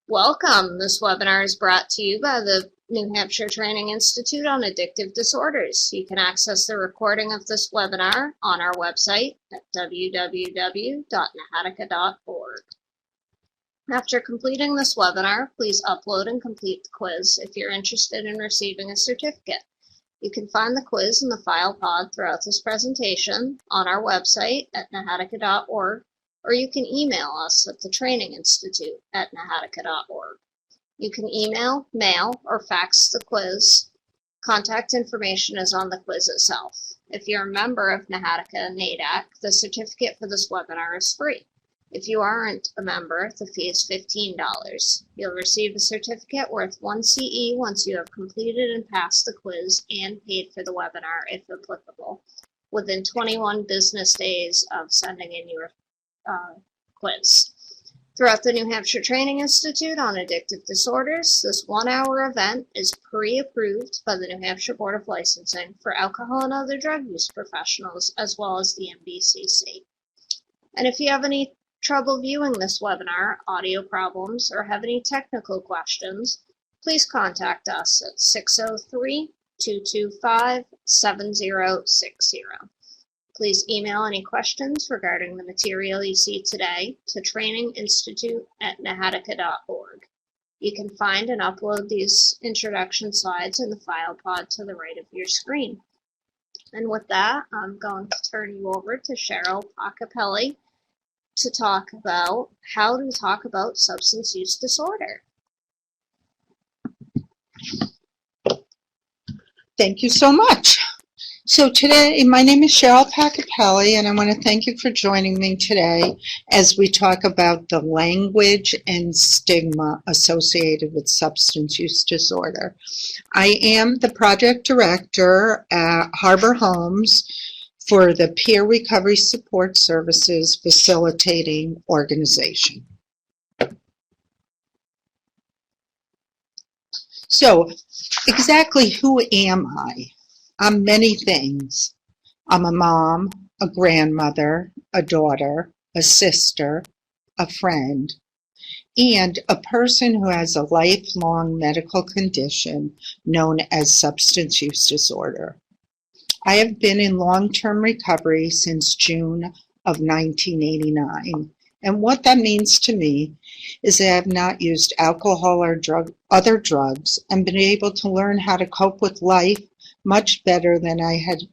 Welcome. This webinar is brought to you by the New Hampshire Training Institute on Addictive Disorders. You can access the recording of this webinar on our website at www.nahatica.org. After completing this webinar, please upload and complete the quiz if you're interested in receiving a certificate. You can find the quiz in the file pod throughout this presentation on our website at nahatica.org, or you can email us at the Training Institute at nahatica.org. You can email, mail, or fax the quiz. Contact information is on the quiz itself. If you're a member of Nahatica and LADC, the certificate for this webinar is free. If you aren't a member, the fee is $15. You'll receive a certificate worth 1 CE once you have completed and passed the quiz and paid for the webinar, if applicable, within 21 business days of sending in your quiz. Throughout the New Hampshire Training Institute on Addictive Disorders, this 1-hour event is pre-approved by the New Hampshire Board of Licensing for alcohol and other drug use professionals, as well as the MBCC. And if you have any trouble viewing this webinar, audio problems, or have any technical questions, please contact us at 603-225-7060. Please email any questions regarding the material you see today to traininginstitute@nahatica.org. You can find and upload these introduction slides in the file pod to the right of your screen. And with that, I'm going to turn you over to Cheryl Pacapelli to talk about how to talk about substance use disorder. Thank you so much. So today, my name is Cheryl Pacapelli, and I want to thank you for joining me today as we talk about the language and stigma associated with substance use disorder. I am the project director at Harbor Homes for the Peer Recovery Support Services Facilitating Organization. So, exactly who am I? I'm many things. I'm a mom, a grandmother, a daughter, a sister, a friend, and a person who has a lifelong medical condition known as substance use disorder. I have been in long-term recovery since June of 1989, and what that means to me is that I have not used alcohol or other drugs and been able to learn how to cope with life much better than I had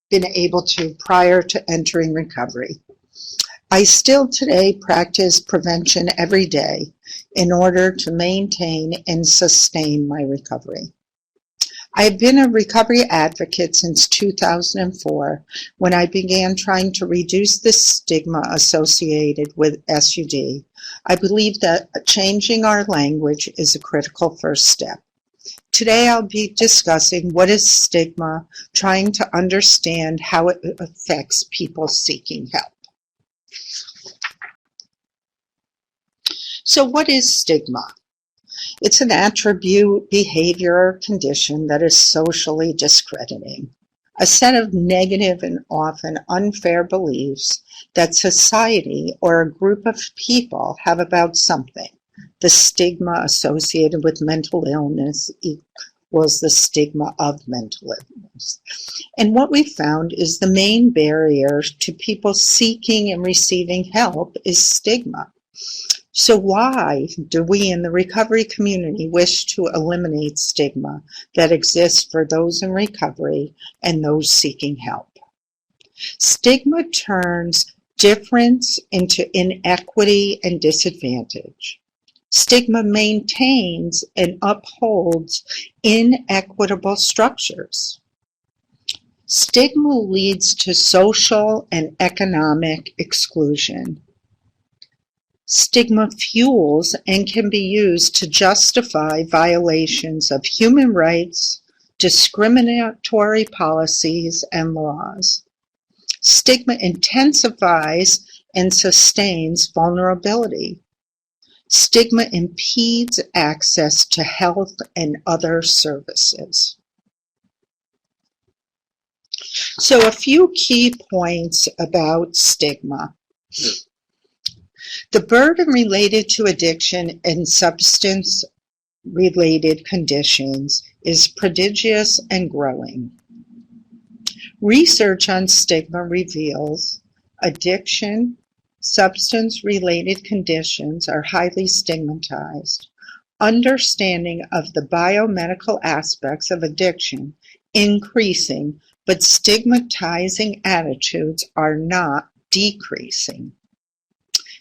been able to prior to entering recovery. I still today practice prevention every day in order to maintain and sustain my recovery. I have been a recovery advocate since 2004 when I began trying to reduce the stigma associated with SUD. I believe that changing our language is a critical first step. Today I'll be discussing what is stigma, trying to understand how it affects people seeking help. So what is stigma? It's an attribute, behavior, or condition that is socially discrediting, a set of negative and often unfair beliefs that society or a group of people have about something. The stigma associated with mental illness equals the stigma of mental illness. And what we found is the main barrier to people seeking and receiving help is stigma. So why do we in the recovery community wish to eliminate stigma that exists for those in recovery and those seeking help? Stigma turns difference into inequity and disadvantage. Stigma maintains and upholds inequitable structures. Stigma leads to social and economic exclusion. Stigma fuels and can be used to justify violations of human rights, discriminatory policies, and laws. Stigma intensifies and sustains vulnerability. Stigma impedes access to health and other services. So a few key points about stigma. The burden related to addiction and substance-related conditions is prodigious and growing. Research on stigma reveals addiction, substance-related conditions are highly stigmatized. Understanding of the biomedical aspects of addiction increasing, but stigmatizing attitudes are not decreasing.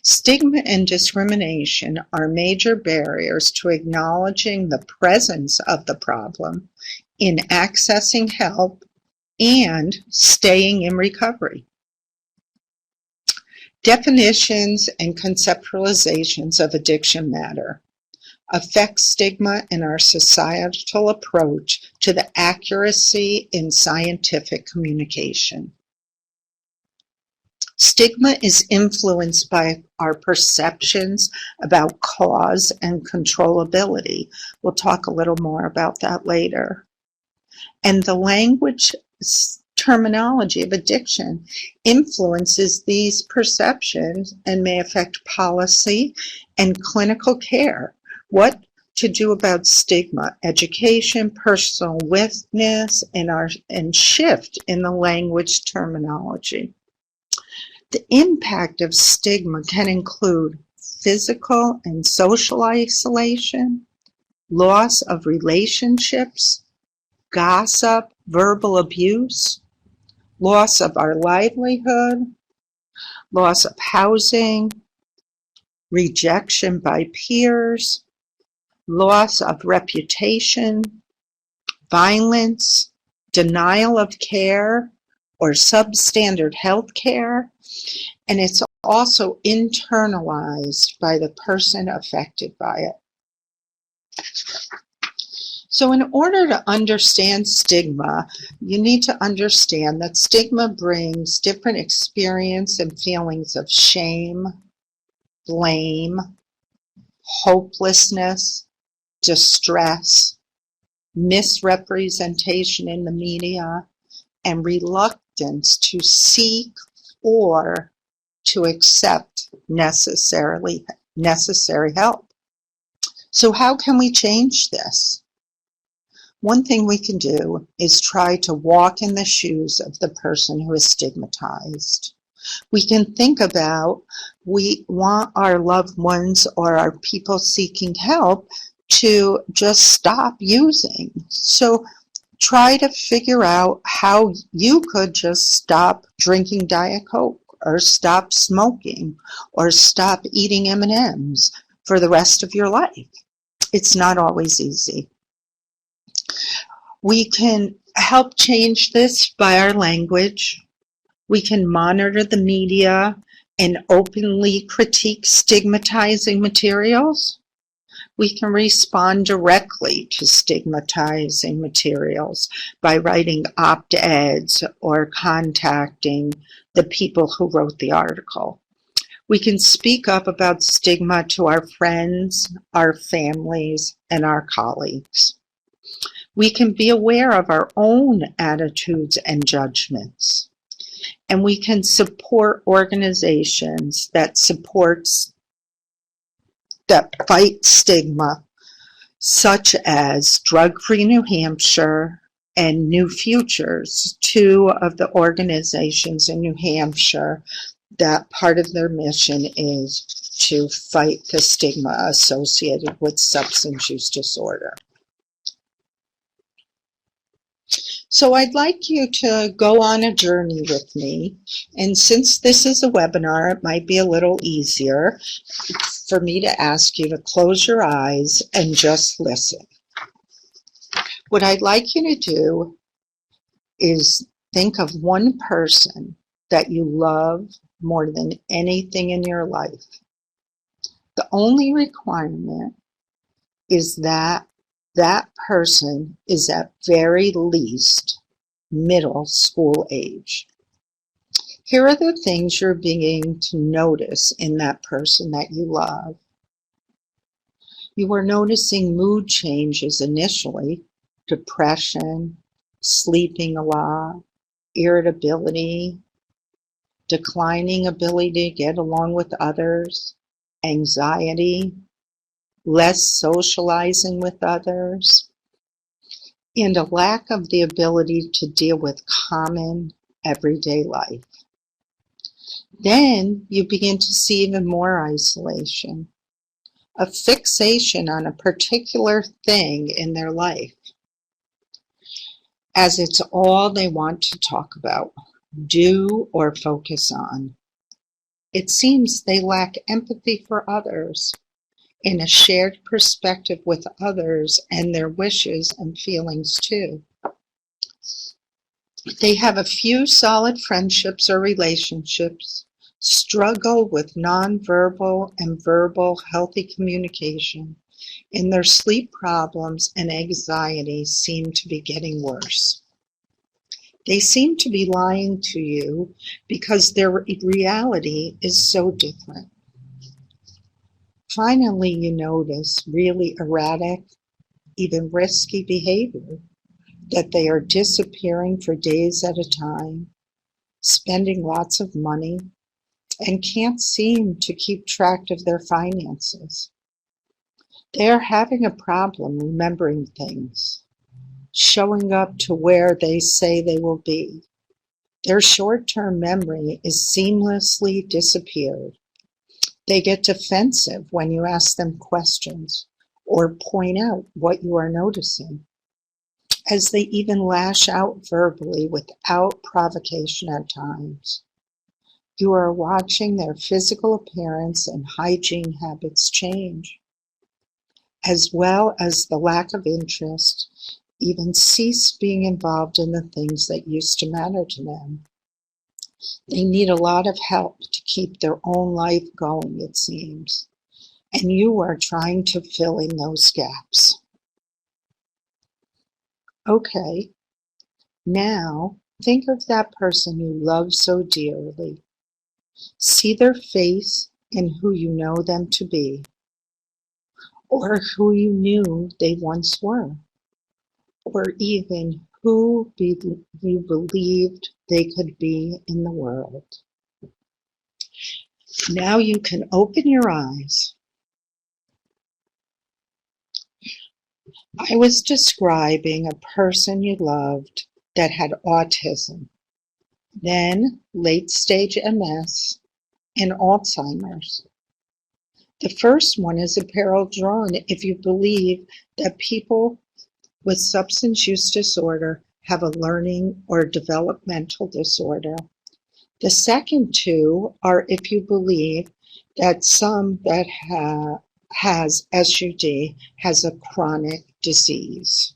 Stigma and discrimination are major barriers to acknowledging the presence of the problem, in accessing help, and staying in recovery. Definitions and conceptualizations of addiction matter. Affect stigma in our societal approach to the accuracy in scientific communication. Stigma is influenced by our perceptions about cause and controllability. We'll talk a little more about that later. And the language terminology of addiction influences these perceptions and may affect policy and clinical care. What to do about stigma, education, personal witness, and shift in the language terminology. The impact of stigma can include physical and social isolation, loss of relationships, gossip, verbal abuse, loss of our livelihood, loss of housing, rejection by peers, loss of reputation, violence, denial of care or substandard health care, and it's also internalized by the person affected by it. So in order to understand stigma, you need to understand that stigma brings different experience and feelings of shame, blame, hopelessness, distress, misrepresentation in the media, and reluctance to seek or to accept necessary help. So how can we change this? One thing we can do is try to walk in the shoes of the person who is stigmatized. We can think about, we want our loved ones or our people seeking help to just stop using. So try to figure out how you could just stop drinking Diet Coke or stop smoking or stop eating M&Ms for the rest of your life. It's not always easy. We can help change this by our language. We can monitor the media and openly critique stigmatizing materials. We can respond directly to stigmatizing materials by writing op-eds or contacting the people who wrote the article. We can speak up about stigma to our friends, our families, and our colleagues. We can be aware of our own attitudes and judgments. And we can support organizations that fight stigma, such as Drug Free New Hampshire and New Futures, two of the organizations in New Hampshire that part of their mission is to fight the stigma associated with substance use disorder. So I'd like you to go on a journey with me, and since this is a webinar, it might be a little easier for me to ask you to close your eyes and just listen. What I'd like you to do is think of one person that you love more than anything in your life. The only requirement is that that person is at very least middle school age. Here are the things you're beginning to notice in that person that you love. You are noticing mood changes initially, depression, sleeping a lot, irritability, declining ability to get along with others, anxiety, less socializing with others, and a lack of the ability to deal with common everyday life. Then you begin to see even more isolation, a fixation on a particular thing in their life, as it's all they want to talk about, do, or focus on. It seems they lack empathy for others and a shared perspective with others and their wishes and feelings too. They have a few solid friendships or relationships, struggle with nonverbal and verbal healthy communication, and their sleep problems and anxiety seem to be getting worse. They seem to be lying to you because their reality is so different. Finally, you notice really erratic, even risky behavior, that they are disappearing for days at a time, spending lots of money, and can't seem to keep track of their finances. They are having a problem remembering things, showing up to where they say they will be. Their short-term memory is seamlessly disappeared. They get defensive when you ask them questions or point out what you are noticing, as they even lash out verbally without provocation at times. You are watching their physical appearance and hygiene habits change, as well as the lack of interest, even cease being involved in the things that used to matter to them. They need a lot of help to keep their own life going, it seems, and you are trying to fill in those gaps. Okay, now think of that person you love so dearly. See their face and who you know them to be, or who you knew they once were, or even who you believed they could be in the world. Now you can open your eyes. I was describing a person you loved that had autism, then late-stage MS, and Alzheimer's. The first one is a parallel drawn if you believe that people with substance use disorder have a learning or developmental disorder. The second two are if you believe that some that has SUD has a chronic disease.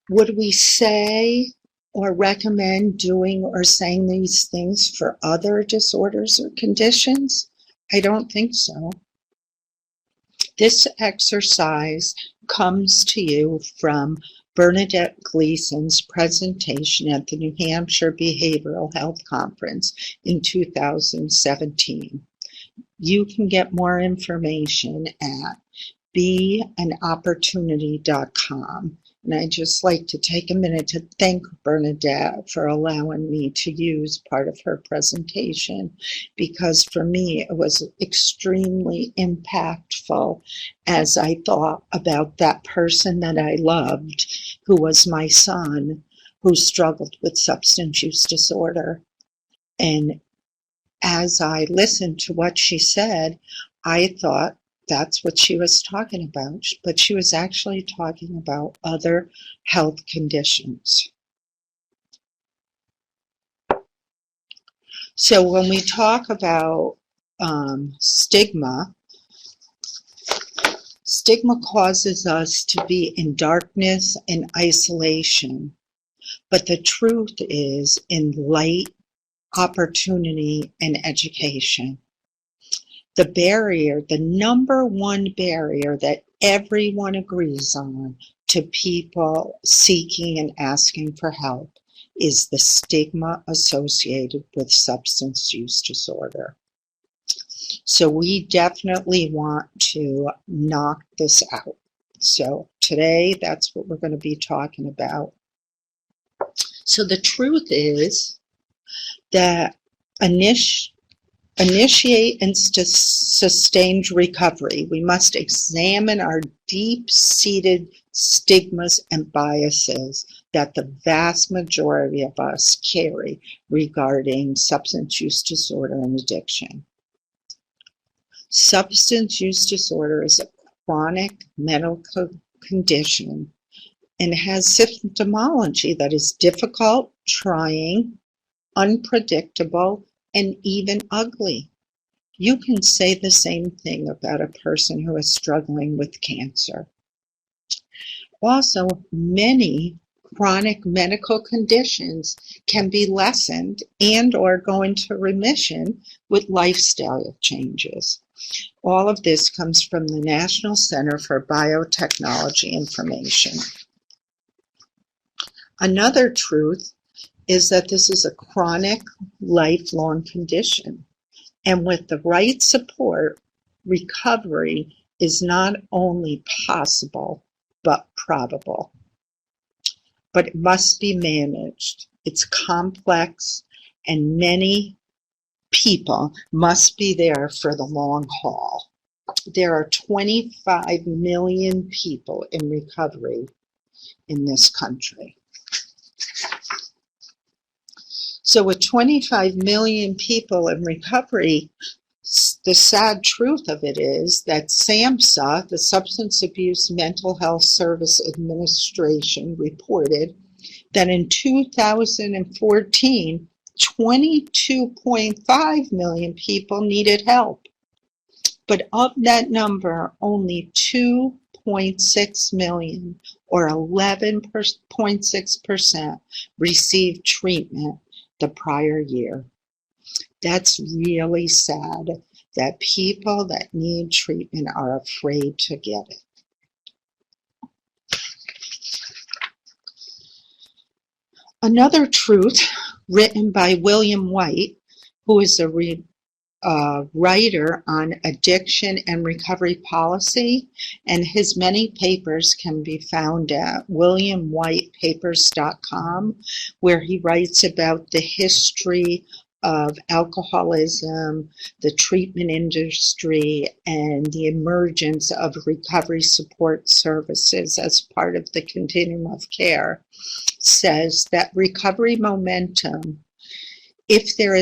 Would we say or recommend doing or saying these things for other disorders or conditions? I don't think so. This exercise comes to you from Bernadette Gleason's presentation at the New Hampshire Behavioral Health Conference in 2017. You can get more information at beanopportunity.com. And I'd just like to take a minute to thank Bernadette for allowing me to use part of her presentation, because for me it was extremely impactful as I thought about that person that I loved, who was my son, who struggled with substance use disorder. And as I listened to what she said, I thought that's what she was talking about, but she was actually talking about other health conditions. So when we talk about stigma causes us to be in darkness and isolation, but the truth is in light, opportunity, and education. The barrier, the number one barrier that everyone agrees on to people seeking and asking for help is the stigma associated with substance use disorder. So we definitely want to knock this out. So today, that's what we're going to be talking about. So the truth is that Initiate and sustained recovery. We must examine our deep-seated stigmas and biases that the vast majority of us carry regarding substance use disorder and addiction. Substance use disorder is a chronic medical condition and has symptomology that is difficult, trying, unpredictable, and even ugly. You can say the same thing about a person who is struggling with cancer. Also, many chronic medical conditions can be lessened and or go into remission with lifestyle changes. All of this comes from the National Center for Biotechnology Information. Another truth is that this is a chronic, lifelong condition. And with the right support, recovery is not only possible, but probable. But it must be managed. It's complex, and many people must be there for the long haul. There are 25 million people in recovery in this country. So with 25 million people in recovery, the sad truth of it is that SAMHSA, the Substance Abuse Mental Health Service Administration, reported that in 2014, 22.5 million people needed help. But of that number, only 2.6 million, or 11.6%, received treatment the prior year. That's really sad that people that need treatment are afraid to get it. Another truth written by William White, who is a writer on addiction and recovery policy, and his many papers can be found at williamwhitepapers.com, where he writes about the history of alcoholism, the treatment industry, and the emergence of recovery support services as part of the continuum of care, says that recovery momentum, if there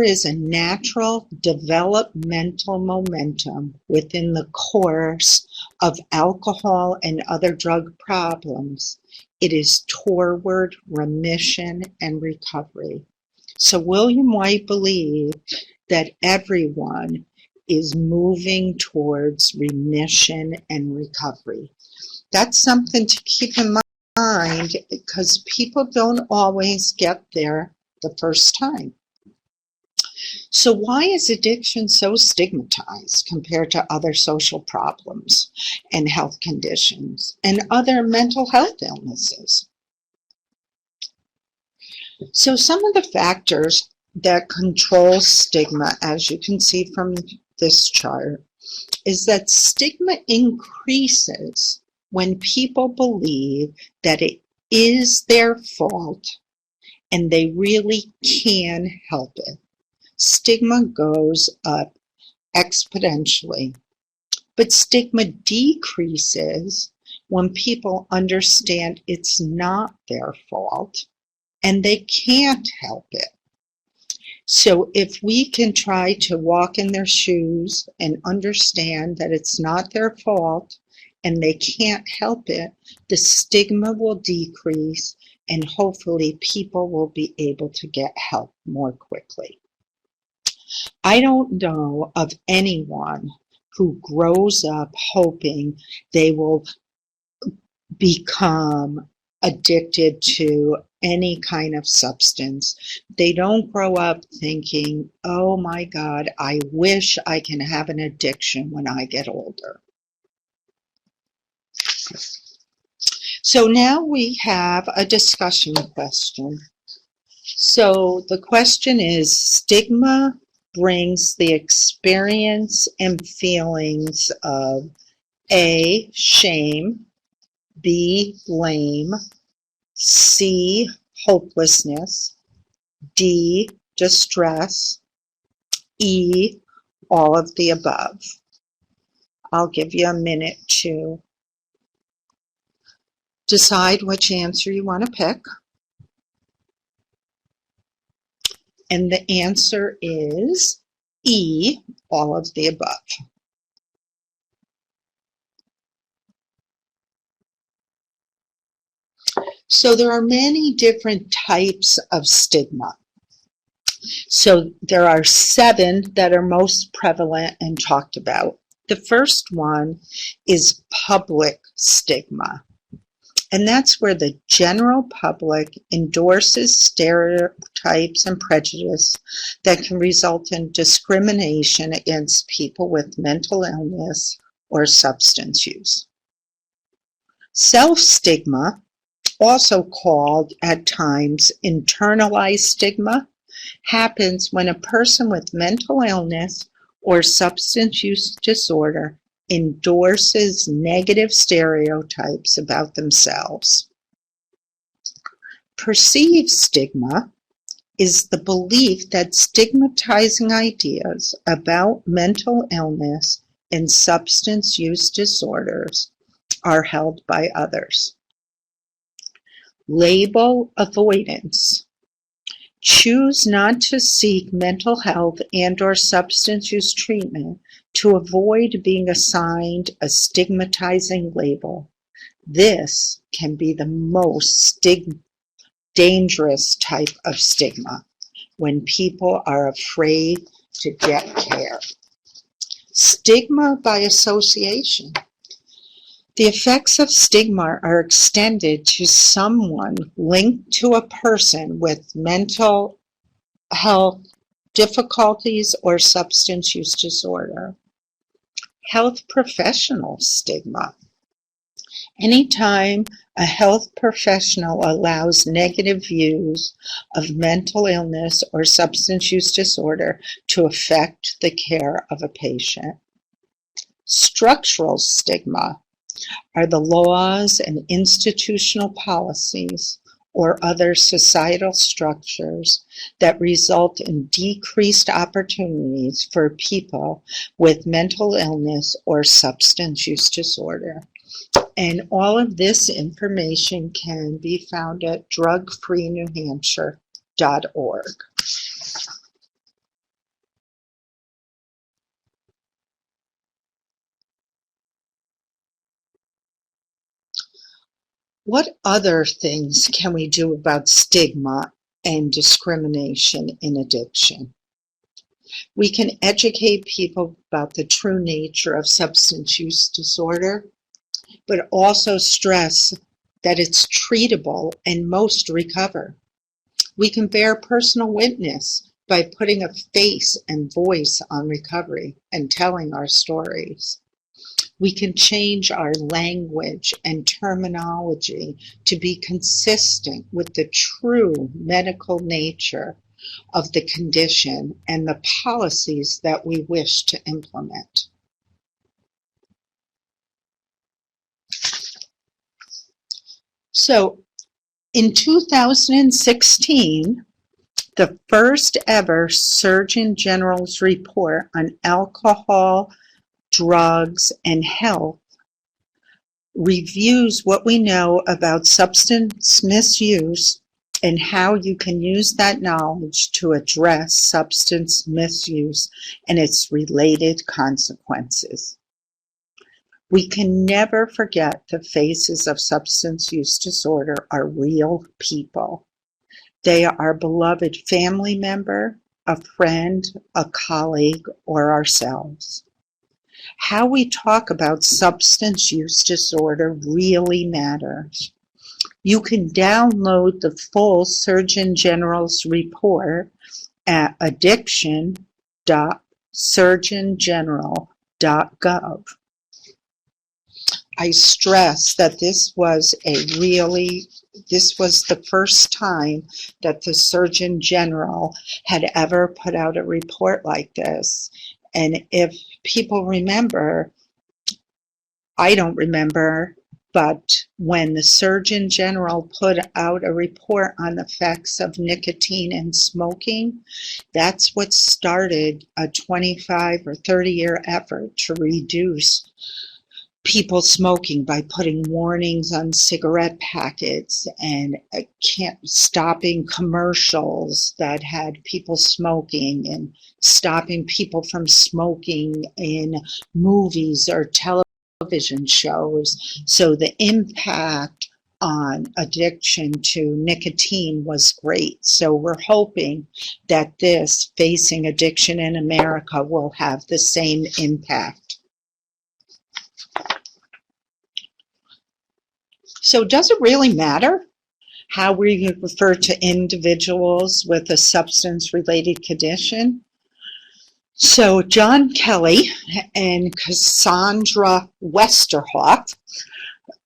is a natural developmental momentum within the course of alcohol and other drug problems, it is toward remission and recovery. So William White believed that everyone is moving towards remission and recovery. That's something to keep in mind because people don't always get there the first time. So why is addiction so stigmatized compared to other social problems and health conditions and other mental health illnesses? So some of the factors that control stigma, as you can see from this chart, is that stigma increases when people believe that it is their fault and they really can help it. Stigma goes up exponentially, but stigma decreases when people understand it's not their fault and they can't help it. So if we can try to walk in their shoes and understand that it's not their fault and they can't help it, the stigma will decrease and hopefully people will be able to get help more quickly. I don't know of anyone who grows up hoping they will become addicted to any kind of substance. They don't grow up thinking, oh my God, I wish I can have an addiction when I get older. So now we have a discussion question. So the question is, stigma brings the experience and feelings of A, shame, B, blame, C, hopelessness, D, distress, E, all of the above. I'll give you a minute to decide which answer you want to pick. And the answer is E, all of the above. So there are many different types of stigma. So there are 7 that are most prevalent and talked about. The first one is public stigma. And that's where the general public endorses stereotypes and prejudice that can result in discrimination against people with mental illness or substance use. Self-stigma, also called at times internalized stigma, happens when a person with mental illness or substance use disorder endorses negative stereotypes about themselves. Perceived stigma is the belief that stigmatizing ideas about mental illness and substance use disorders are held by others. Label avoidance. Choose not to seek mental health and/or substance use treatment to avoid being assigned a stigmatizing label. This can be the most dangerous type of stigma, when people are afraid to get care. Stigma by association. The effects of stigma are extended to someone linked to a person with mental health difficulties or substance use disorder. Health professional stigma. Anytime a health professional allows negative views of mental illness or substance use disorder to affect the care of a patient. Structural stigma are the laws and institutional policies or other societal structures that result in decreased opportunities for people with mental illness or substance use disorder. And all of this information can be found at drugfreenewhampshire.org. What other things can we do about stigma and discrimination in addiction? We can educate people about the true nature of substance use disorder, but also stress that it's treatable and most recover. We can bear personal witness by putting a face and voice on recovery and telling our stories. We can change our language and terminology to be consistent with the true medical nature of the condition and the policies that we wish to implement. So, in 2016, the first ever Surgeon General's report on alcohol, drugs, and health reviews what we know about substance misuse and how you can use that knowledge to address substance misuse and its related consequences. We can never forget the faces of substance use disorder are real people. They are our beloved family member, a friend, a colleague, or ourselves. How we talk about substance use disorder really matters. You can download the full Surgeon General's report at addiction.surgeongeneral.gov. I stress that this was the first time that the Surgeon General had ever put out a report like this. And if people remember, I don't remember But when the Surgeon General put out a report on the effects of nicotine and smoking, that's what started a 25 or 30-year effort to reduce people smoking by putting warnings on cigarette packets and stopping commercials that had people smoking and stopping people from smoking in movies or television shows. So the impact on addiction to nicotine was great. So we're hoping that this Facing Addiction in America will have the same impact. So does it really matter how we refer to individuals with a substance-related condition? So John Kelly and Cassandra Westerhoff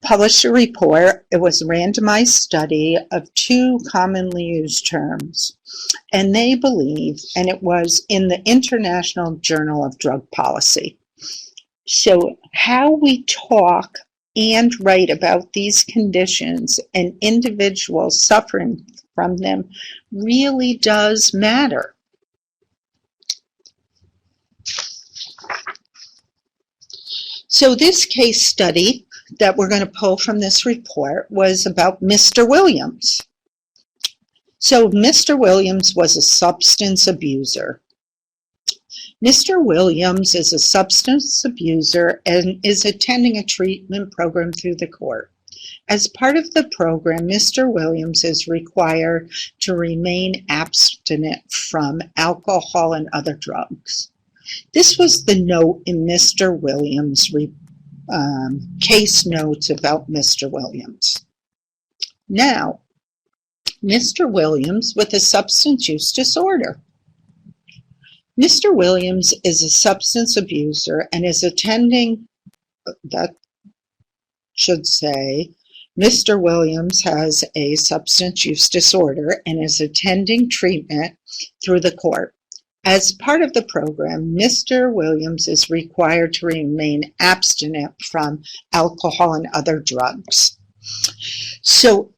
published a report. It was a randomized study of two commonly used terms. And they believe, and it was in the International Journal of Drug Policy. So how we talk and write about these conditions and individuals suffering from them really does matter. So this case study that we're going to pull from this report was about Mr. Williams. So Mr. Williams was a substance abuser. Mr. Williams is a substance abuser and is attending a treatment program through the court. As part of the program, Mr. Williams is required to remain abstinent from alcohol and other drugs. This was the note in Mr. Williams' case notes about Mr. Williams. Now, Mr. Williams with a substance use disorder. Mr. Williams is a substance abuser and is attending, that should say, Mr. Williams has a substance use disorder and is attending treatment through the court. As part of the program, Mr. Williams is required to remain abstinent from alcohol and other drugs. So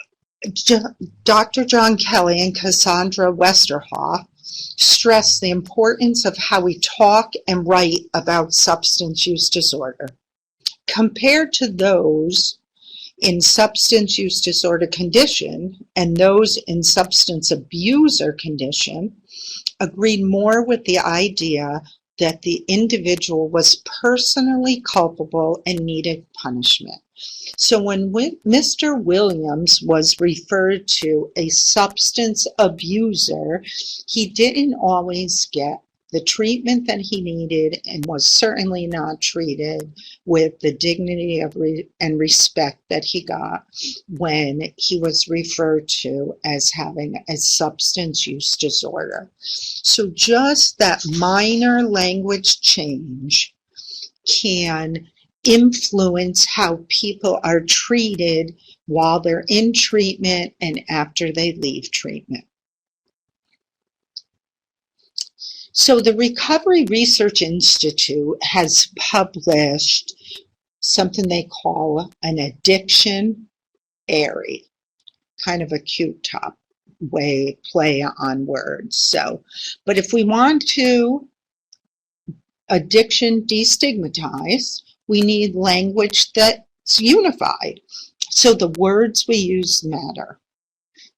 Dr. John Kelly and Cassandra Westerhoff stress the importance of how we talk and write about substance use disorder. Compared to those in substance use disorder condition and those in substance abuser condition, agreed more with the idea that the individual was personally culpable and needed punishment. So when Mr. Williams was referred to a substance abuser, he didn't always get the treatment that he needed and was certainly not treated with the dignity and respect that he got when he was referred to as having a substance use disorder. So just that minor language change can influence how people are treated while they're in treatment and after they leave treatment. So the Recovery Research Institute has published something they call an Addiction-ary, kind of a cute top way play on words. So, but if we want to addiction destigmatize, we need language that's unified. So the words we use matter.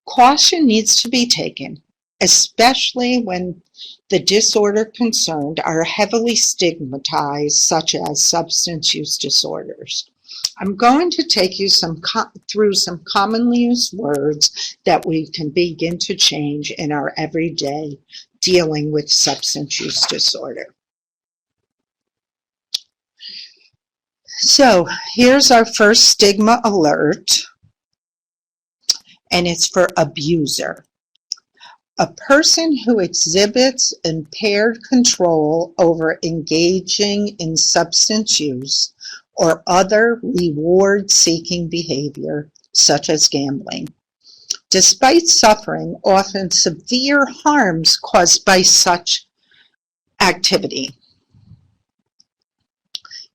Caution needs to be taken, especially when the disorder concerned are heavily stigmatized, such as substance use disorders. I'm going to take you through some commonly used words that we can begin to change in our everyday dealing with substance use disorder. So here's our first stigma alert, and it's for abuser. A person who exhibits impaired control over engaging in substance use or other reward-seeking behavior, such as gambling, despite suffering often severe harms caused by such activity.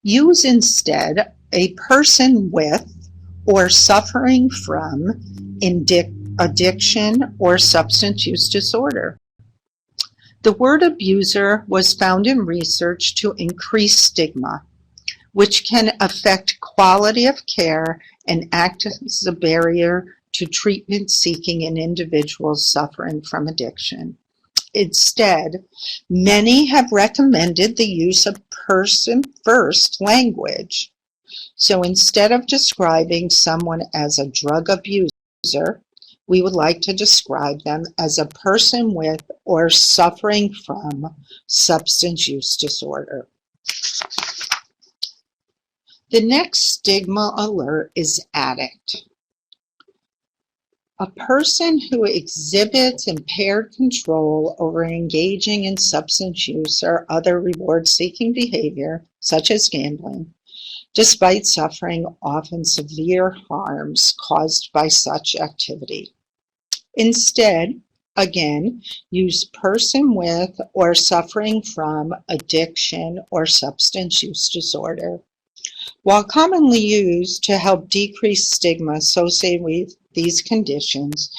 Use instead a person with or suffering from addiction or substance use disorder. The word abuser was found in research to increase stigma, which can affect quality of care and act as a barrier to treatment seeking in individuals suffering from addiction. Instead, many have recommended the use of person-first language. So instead of describing someone as a drug abuser, we would like to describe them as a person with or suffering from substance use disorder. The next stigma alert is addict. A person who exhibits impaired control over engaging in substance use or other reward-seeking behavior, such as gambling, despite suffering often severe harms caused by such activity. Instead, again, use person with or suffering from addiction or substance use disorder. While commonly used to help decrease stigma associated with these conditions,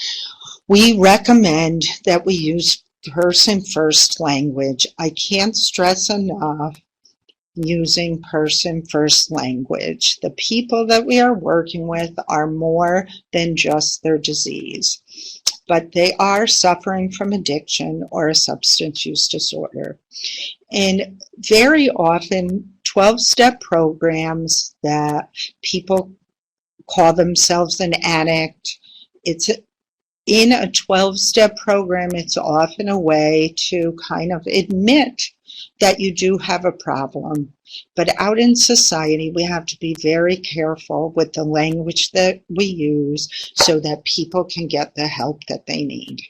we recommend that we use person-first language. I can't stress enough using person-first language. The people that we are working with are more than just their disease, but they are suffering from addiction or a substance use disorder. And very often, 12-step programs that people call themselves an addict, in a 12-step program, it's often a way to kind of admit that you do have a problem. But out in society, we have to be very careful with the language that we use so that people can get the help that they need.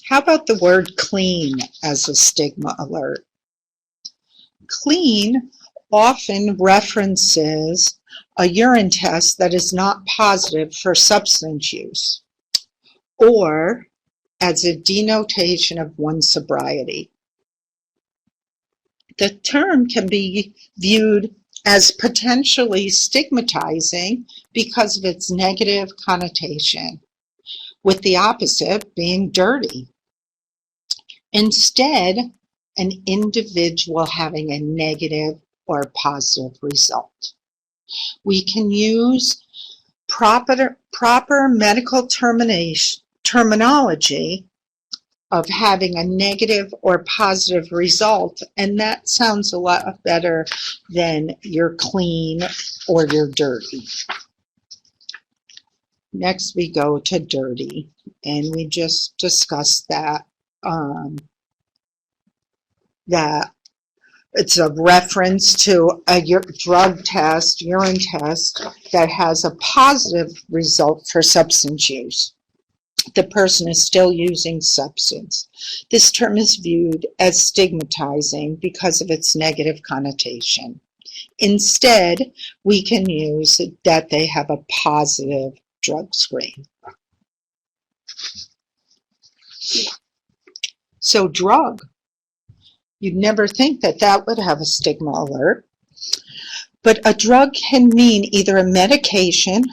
How about the word clean as a stigma alert? Clean often references a urine test that is not positive for substance use, or as a denotation of one's sobriety. The term can be viewed as potentially stigmatizing because of its negative connotation, with the opposite being dirty. Instead, an individual having a negative or positive result. We can use proper medical terminology of having a negative or positive result, and that sounds a lot better than you're clean or you're dirty. Next we go to dirty, and we just discussed that that it's a reference to a drug test, urine test, that has a positive result for substance use. The person is still using substance. This term is viewed as stigmatizing because of its negative connotation. Instead, we can use that they have a positive drug screen. So drug. You'd never think that that would have a stigma alert. But a drug can mean either a medication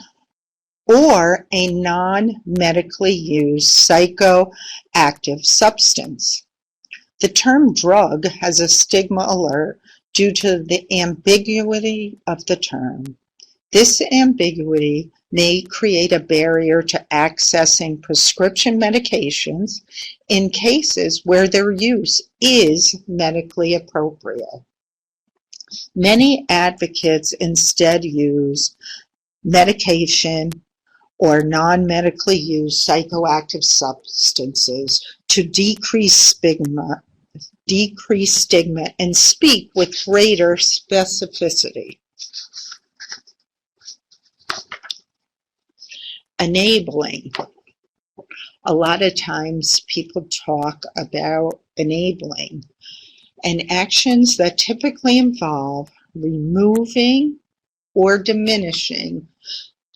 or a non-medically used psychoactive substance. The term drug has a stigma alert due to the ambiguity of the term. This ambiguity may create a barrier to accessing prescription medications in cases where their use is medically appropriate. Many advocates instead use medication or non-medically used psychoactive substances to decrease stigma and speak with greater specificity. Enabling. A lot of times people talk about enabling and actions that typically involve removing or diminishing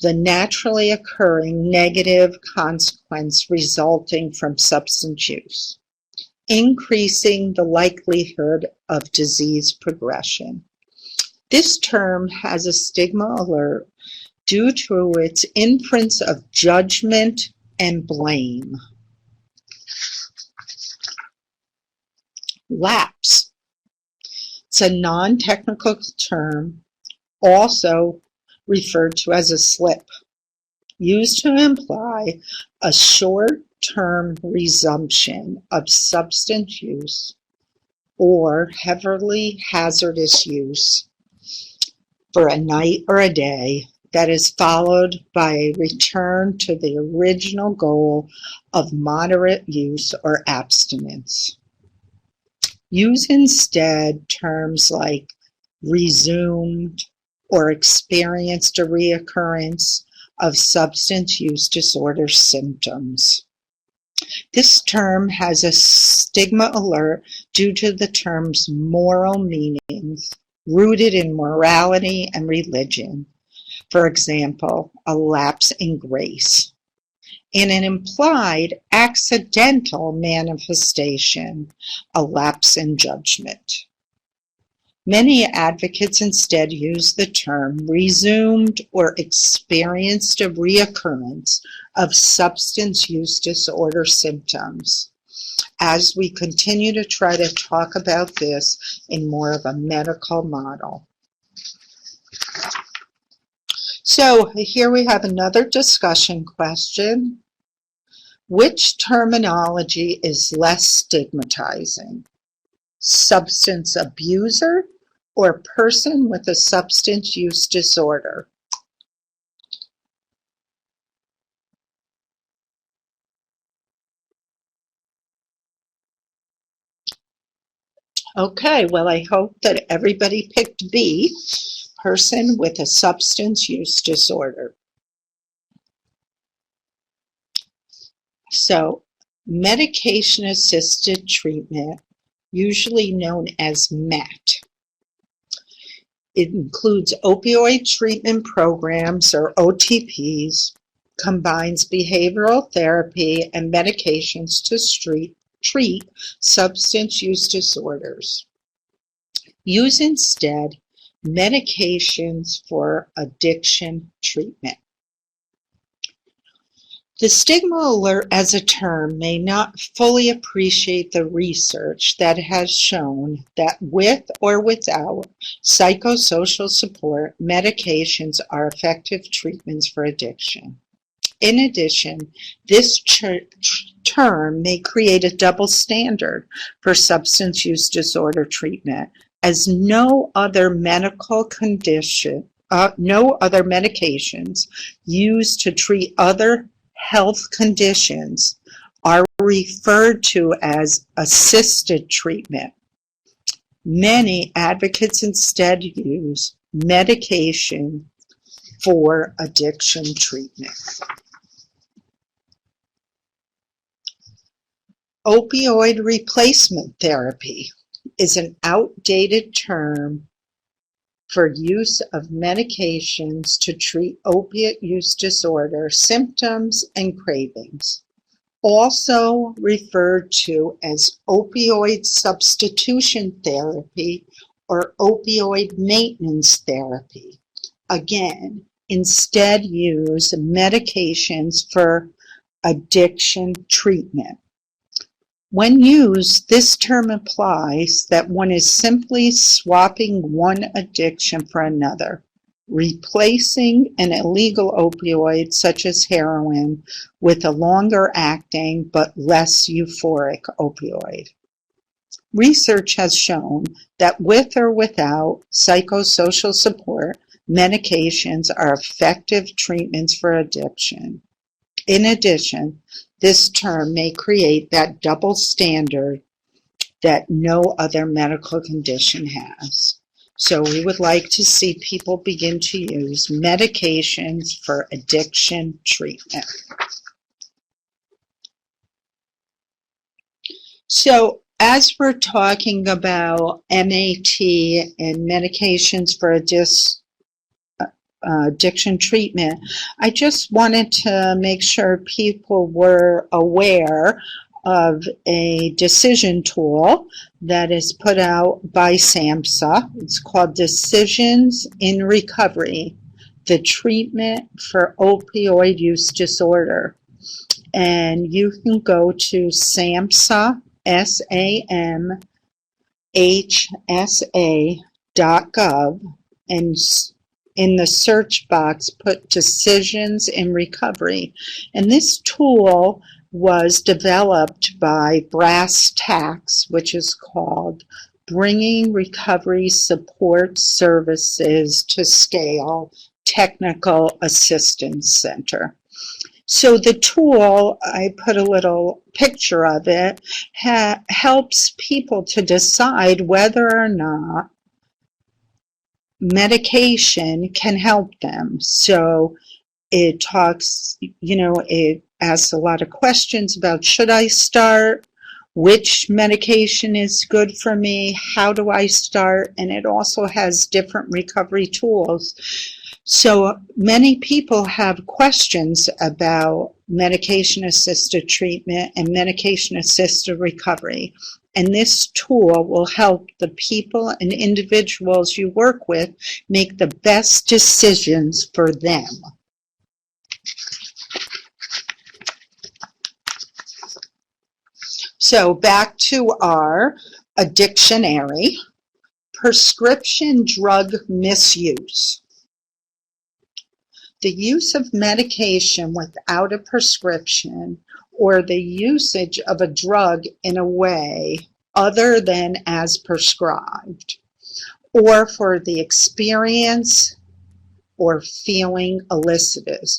the naturally occurring negative consequence resulting from substance use, increasing the likelihood of disease progression. This term has a stigma alert due to its imprints of judgment and blame. Lapse. It's a non-technical term, also referred to as a slip, used to imply a short-term resumption of substance use or heavily hazardous use for a night or a day that is followed by a return to the original goal of moderate use or abstinence. Use instead terms like resumed or experienced a reoccurrence of substance use disorder symptoms. This term has a stigma alert due to the term's moral meanings rooted in morality and religion. For example, a lapse in grace, and an implied accidental manifestation, a lapse in judgment. Many advocates instead use the term resumed or experienced a reoccurrence of substance use disorder symptoms, as we continue to try to talk about this in more of a medical model. So here we have another discussion question. Which terminology is less stigmatizing? Substance abuser or person with a substance use disorder? Okay, well, I hope that everybody picked B, person with a substance use disorder. So, medication-assisted treatment, usually known as MAT. It includes opioid treatment programs, or OTPs, combines behavioral therapy and medications to treat substance use disorders. Use instead medications for addiction treatment. The stigma alert as a term may not fully appreciate the research that has shown that with or without psychosocial support, medications are effective treatments for addiction. In addition, this term may create a double standard for substance use disorder treatment, as no other medical condition, no other medications used to treat other health conditions are referred to as assisted treatment. Many advocates instead use medication for addiction treatment. Opioid replacement therapy is an outdated term for use of medications to treat opiate use disorder symptoms and cravings, also referred to as opioid substitution therapy or opioid maintenance therapy. Again, instead use medications for addiction treatment. When used, this term implies that one is simply swapping one addiction for another, replacing an illegal opioid such as heroin with a longer acting but less euphoric opioid. Research has shown that with or without psychosocial support, medications are effective treatments for addiction. In addition, this term may create that double standard that no other medical condition has. So we would like to see people begin to use medications for addiction treatment. So as we're talking about MAT and medications for addiction treatment, I just wanted to make sure people were aware of a decision tool that is put out by SAMHSA. It's called Decisions in Recovery, the Treatment for Opioid Use Disorder. And you can go to SAMHSA, SAMHSA.gov, and in the search box put Decisions in Recovery. And this tool was developed by Brass Tacks, which is called Bringing Recovery Support Services to Scale Technical Assistance Center. So the tool, I put a little picture of it, helps people to decide whether or not medication can help them. So it talks, it asks a lot of questions about, should I start? Which medication is good for me? How do I start? And it also has different recovery tools. So many people have questions about medication-assisted treatment and medication-assisted recovery. And this tool will help the people and individuals you work with make the best decisions for them. So back to our Addiction-ary, prescription drug misuse. The use of medication without a prescription, or the usage of a drug in a way other than as prescribed, or for the experience or feeling elicited.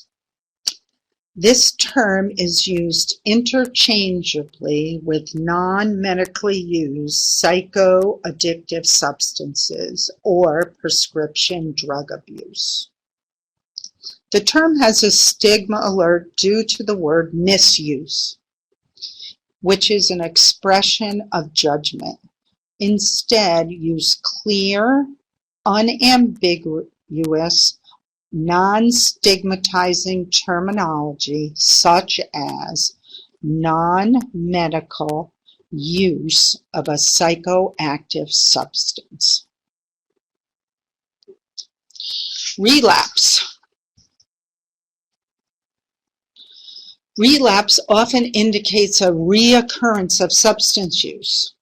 This term is used interchangeably with non-medically used psychoaddictive substances or prescription drug abuse. The term has a stigma alert due to the word misuse, which is an expression of judgment. Instead, use clear, unambiguous, non-stigmatizing terminology such as non-medical use of a psychoactive substance. Relapse. Relapse often indicates a reoccurrence of substance use.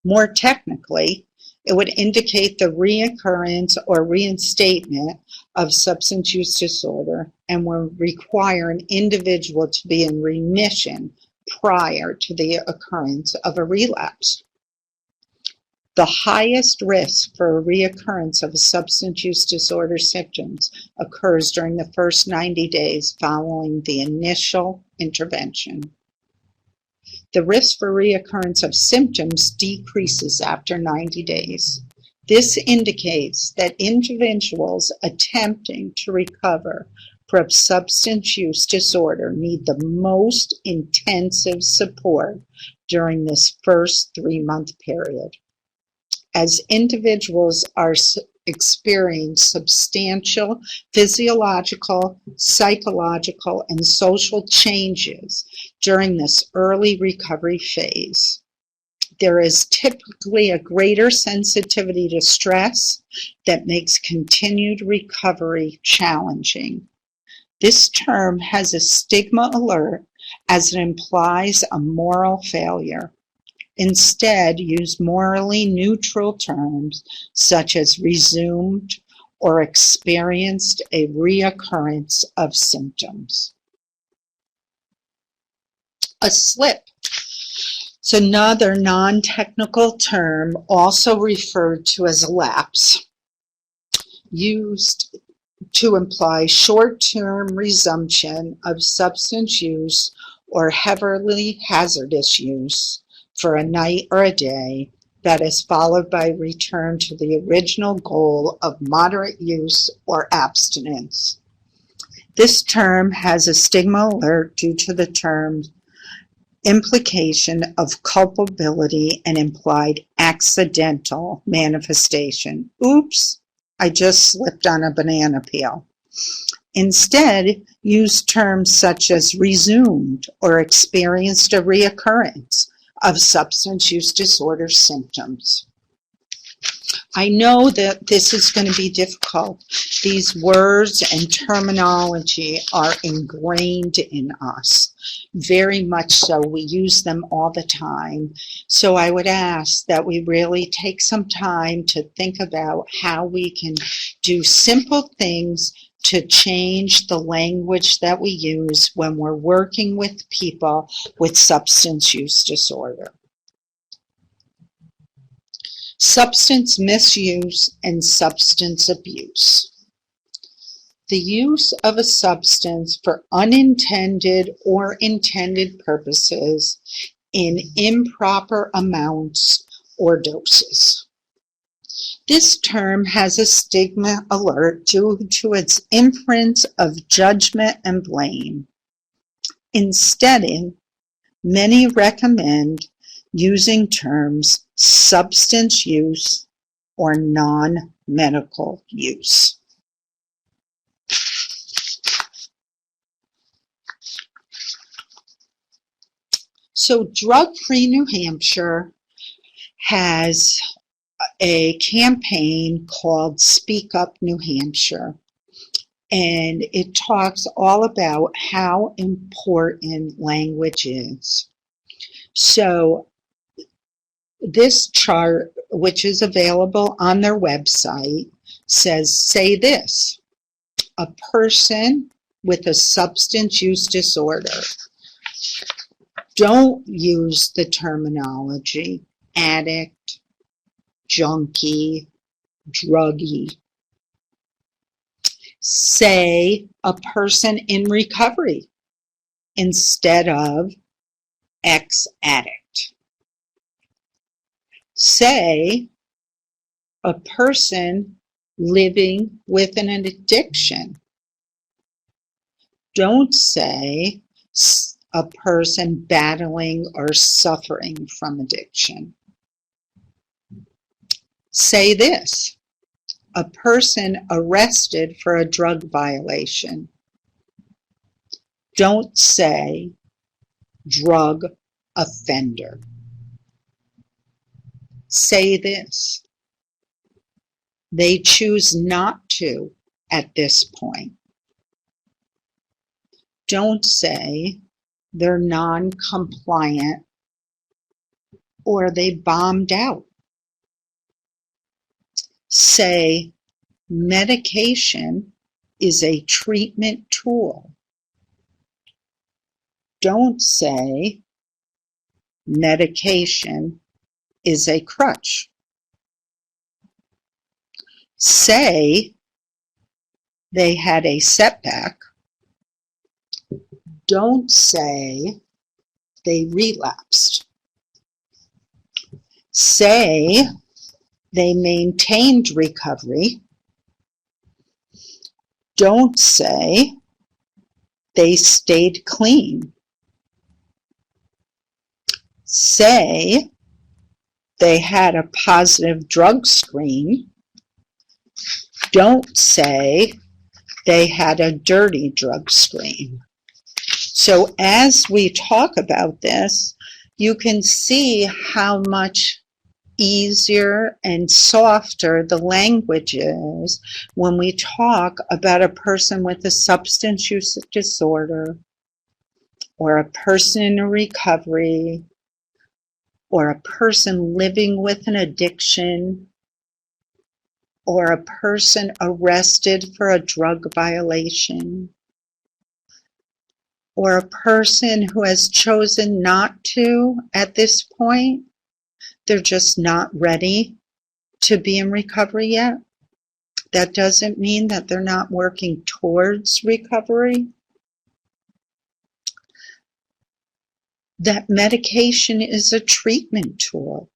More technically, it would indicate the reoccurrence or reinstatement of substance use disorder and will require an individual to be in remission prior to the occurrence of a relapse. The highest risk for a reoccurrence of a substance use disorder symptoms occurs during the first 90 days following the initial intervention. The risk for reoccurrence of symptoms decreases after 90 days. This indicates that individuals attempting to recover from substance use disorder need the most intensive support during this first 3-month period. As individuals are experiencing substantial physiological, psychological, and social changes during this early recovery phase, there is typically a greater sensitivity to stress that makes continued recovery challenging. This term has a stigma alert as it implies a moral failure. Instead, use morally neutral terms such as resumed or experienced a reoccurrence of symptoms. A slip. It's another non-technical term also referred to as a lapse, used to imply short-term resumption of substance use or heavily hazardous use for a night or a day that is followed by return to the original goal of moderate use or abstinence. This term has a stigma alert due to the term's implication of culpability and implied accidental manifestation. Oops, I just slipped on a banana peel. Instead, use terms such as resumed or experienced a reoccurrence of substance use disorder symptoms. I know that this is going to be difficult. These words and terminology are ingrained in us, very much so. We use them all the time. So I would ask that we really take some time to think about how we can do simple things to change the language that we use when we're working with people with substance use disorder. Substance misuse and substance abuse. The use of a substance for unintended or intended purposes in improper amounts or doses. This term has a stigma alert due to its inference of judgment and blame. Instead, many recommend using terms substance use or non-medical use. So Drug-Free New Hampshire has a campaign called Speak Up New Hampshire, and it talks all about how important language is. So this chart, which is available on their website, says, say this: a person with a substance use disorder. Don't use the terminology addict, junkie, druggie. Say a person in recovery instead of ex-addict. Say a person living with an addiction. Don't say a person battling or suffering from addiction. Say this: a person arrested for a drug violation. Don't say drug offender. Say this: they choose not to at this point. Don't say they're non-compliant or they bombed out. Say medication is a treatment tool. Don't say medication is a crutch. Say they had a setback. Don't say they relapsed. Say they maintained recovery. Don't say they stayed clean. Say they had a positive drug screen. Don't say they had a dirty drug screen. So as we talk about this, you can see how much easier and softer the language is when we talk about a person with a substance use disorder, or a person in recovery, or a person living with an addiction, or a person arrested for a drug violation, or a person who has chosen not to at this point. They're just not ready to be in recovery yet. That doesn't mean that they're not working towards recovery. That medication is a treatment tool.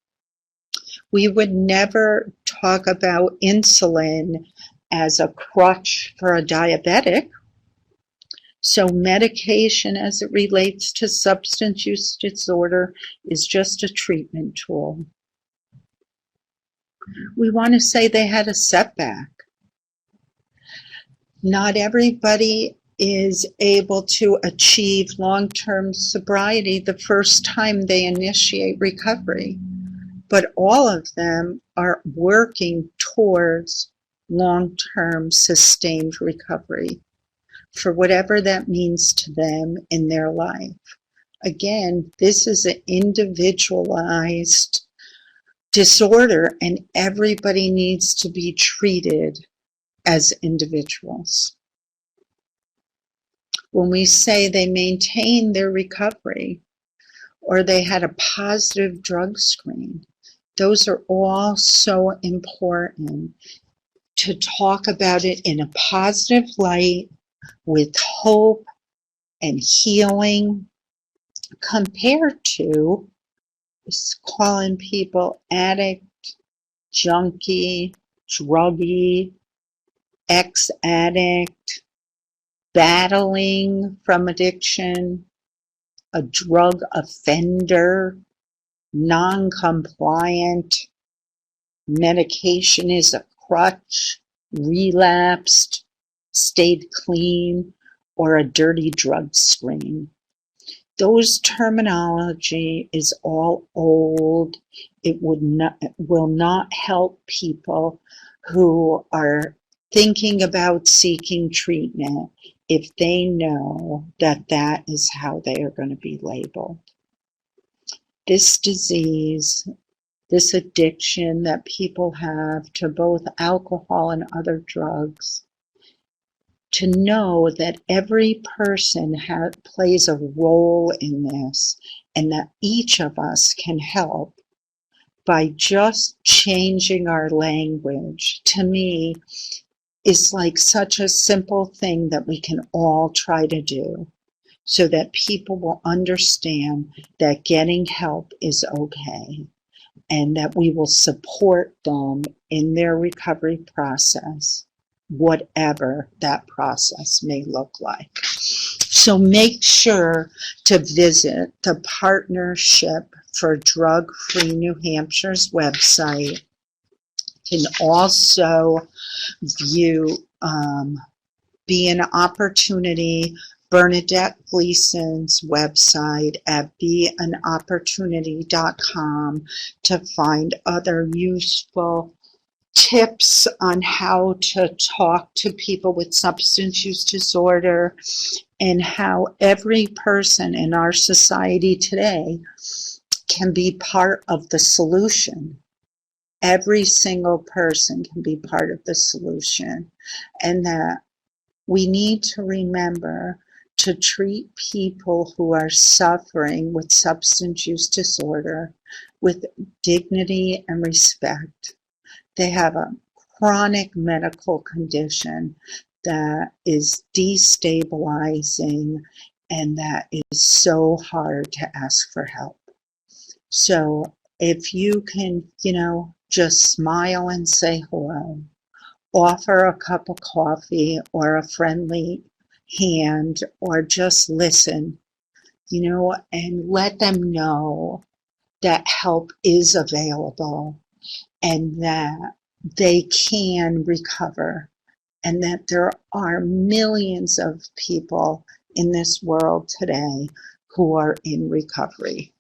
We would never talk about insulin as a crutch for a diabetic. So medication as it relates to substance use disorder is just a treatment tool. We want to say they had a setback. Not everybody is able to achieve long-term sobriety the first time they initiate recovery, but all of them are working towards long-term sustained recovery for whatever that means to them in their life. Again, this is an individualized disorder, and everybody needs to be treated as individuals. When we say they maintain their recovery or they had a positive drug screen, those are all so important to talk about it in a positive light with hope and healing, compared to calling people addict, junkie, druggie, ex-addict, battling from addiction, a drug offender, non-compliant, medication is a crutch, relapsed, stayed clean, or a dirty drug screen. Those terminology is all old. It will not help people who are thinking about seeking treatment if they know that that is how they are going to be labeled. This disease, this addiction that people have to both alcohol and other drugs, to know that every person plays a role in this, and that each of us can help by just changing our language, to me, is like such a simple thing that we can all try to do so that people will understand that getting help is okay and that we will support them in their recovery process, whatever that process may look like. So make sure to visit the Partnership for Drug-Free New Hampshire's website. You can also view Be an Opportunity, Bernadette Gleason's website at beanopportunity.com to find other useful tips on how to talk to people with substance use disorder, and how every person in our society today can be part of the solution. Every single person can be part of the solution, and that we need to remember to treat people who are suffering with substance use disorder with dignity and respect. They have a chronic medical condition that is destabilizing and that is so hard to ask for help. So if you can, just smile and say hello, offer a cup of coffee or a friendly hand, or just listen, and let them know that help is available and that they can recover, and that there are millions of people in this world today who are in recovery.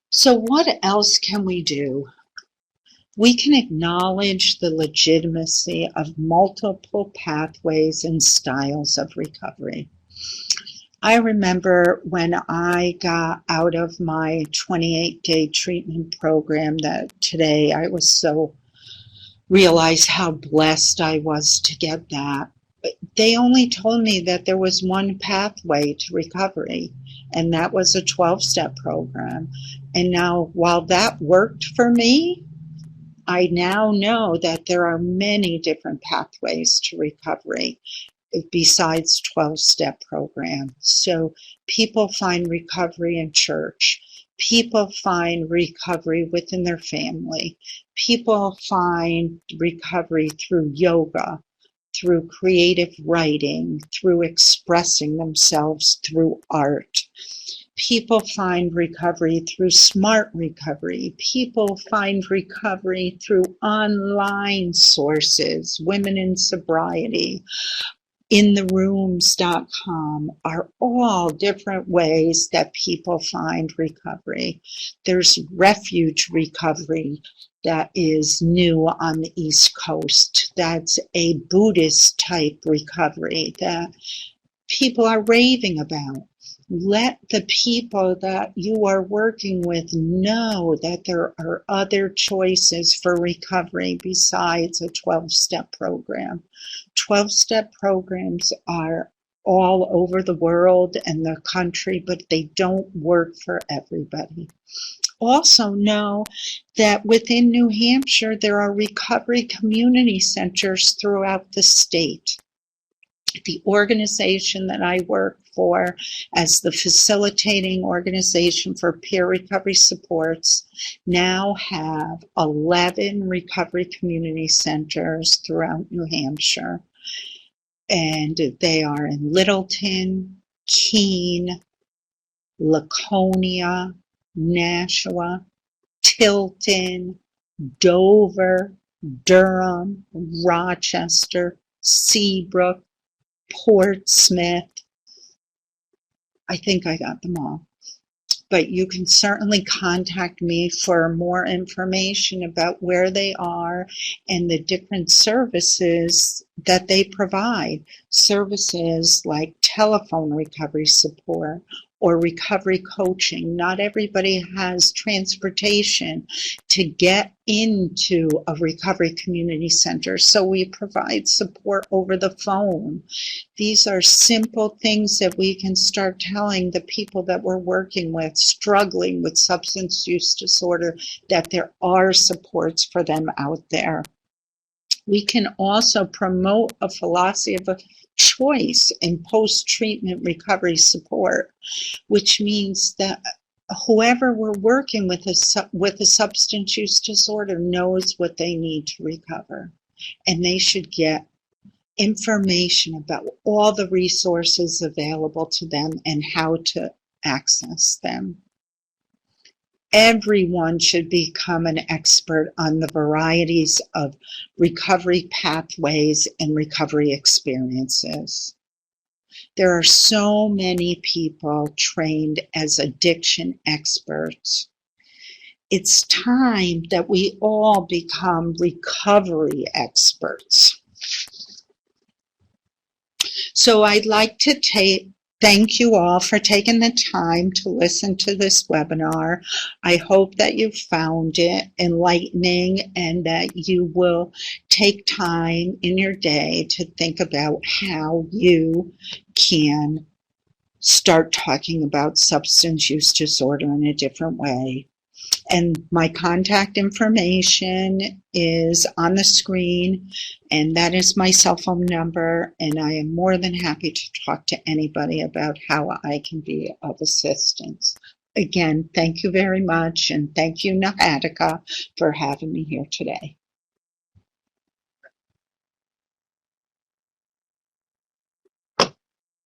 So what else can we do? We can acknowledge the legitimacy of multiple pathways and styles of recovery. I remember when I got out of my 28-day treatment program that today I was so realized how blessed I was to get that. They only told me that there was one pathway to recovery, and that was a 12-step program. And now, while that worked for me, I now know that there are many different pathways to recovery besides 12-step program. So people find recovery in church. People find recovery within their family. People find recovery through yoga, through creative writing, through expressing themselves through art. People find recovery through smart recovery. People find recovery through online sources. Women in Sobriety, intherooms.com are all different ways that people find recovery. There's refuge recovery that is new on the East Coast. That's a Buddhist type recovery that people are raving about. Let the people that you are working with know that there are other choices for recovery besides a 12-step program. 12-step programs are all over the world and the country, but they don't work for everybody. Also know that within New Hampshire, there are recovery community centers throughout the state. The organization that I work for as the facilitating organization for peer recovery supports now have 11 recovery community centers throughout New Hampshire. And they are in Littleton, Keene, Laconia, Nashua, Tilton, Dover, Durham, Rochester, Seabrook, Portsmouth. I think I got them all. But you can certainly contact me for more information about where they are and the different services that they provide. Services like telephone recovery support or recovery coaching. Not everybody has transportation to get into a recovery community center, so we provide support over the phone. These are simple things that we can start telling the people that we're working with, struggling with substance use disorder, that there are supports for them out there. We can also promote a philosophy of choice in post-treatment recovery support, which means that whoever we're working with a substance use disorder knows what they need to recover, and they should get information about all the resources available to them and how to access them. Everyone should become an expert on the varieties of recovery pathways and recovery experiences. There are so many people trained as addiction experts. It's time that we all become recovery experts. So I'd like to thank you all for taking the time to listen to this webinar. I hope that you found it enlightening and that you will take time in your day to think about how you can start talking about substance use disorder in a different way. And my contact information is on the screen, and that is my cell phone number, and I am more than happy to talk to anybody about how I can be of assistance. Again, thank you very much, and thank you, Nahatika, for having me here today.